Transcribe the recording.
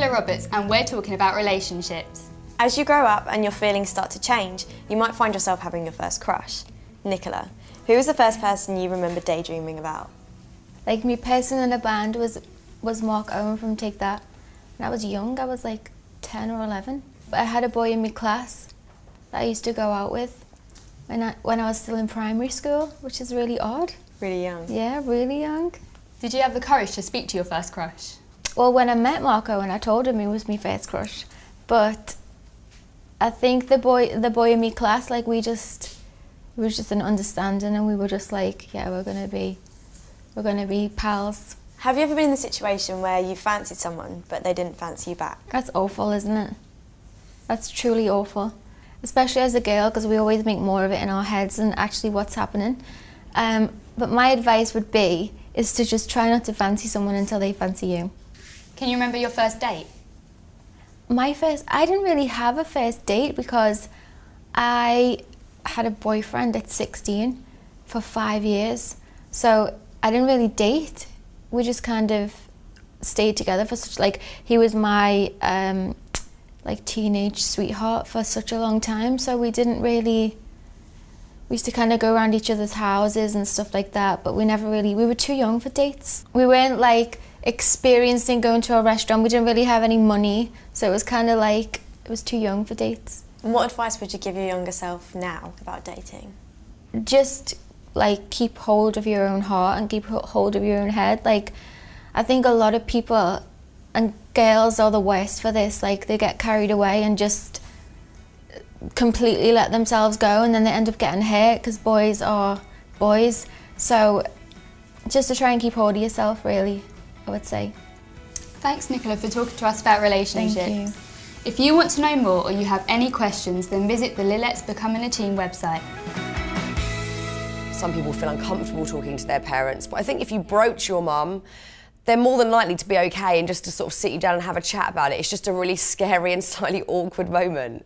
Nicola Roberts and we're talking about relationships. As you grow up and your feelings start to change, you might find yourself having your first crush. Nicola, who was the first person you remember daydreaming about? Like, my person in the band was Mark Owen from Take That. And I was young, I was like 10 or 11. But I had a boy in my class that I used to go out with when I was still in primary school, which is really odd. Really young? Yeah, really young. Did you have the courage to speak to your first crush? Well, when I met Marco and I told him he was my first crush, but I think the boy in my class, like, it was just an understanding, and we were just like, yeah, we're gonna be pals. Have you ever been in the situation where you fancied someone but they didn't fancy you back? That's awful, isn't it? That's truly awful, especially as a girl, because we always make more of it in our heads than actually what's happening. But my advice would be is to just try not to fancy someone until they fancy you. Can you remember your first date? I didn't really have a first date because I had a boyfriend at 16 for 5 years. So I didn't really date. We just kind of stayed together for he was my teenage sweetheart for such a long time. So we used to kind of go around each other's houses and stuff like that, but we were too young for dates. We weren't like experiencing going to a restaurant. We didn't really have any money, so it was kind of like, it was too young for dates. And what advice would you give your younger self now about dating? Just like keep hold of your own heart and keep hold of your own head. Like, I think a lot of people, and girls are the worst for this, like they get carried away and just completely let themselves go, and then they end up getting hurt because boys are boys. So just to try and keep hold of yourself, really, I would say. Thanks, Nicola, for talking to us about relationships. Thank you. If you want to know more or you have any questions, then visit the Lil-lets Becoming a Teen website. Some people feel uncomfortable talking to their parents, but I think if you broach your mum, they're more than likely to be okay and just to sort of sit you down and have a chat about it. It's just a really scary and slightly awkward moment.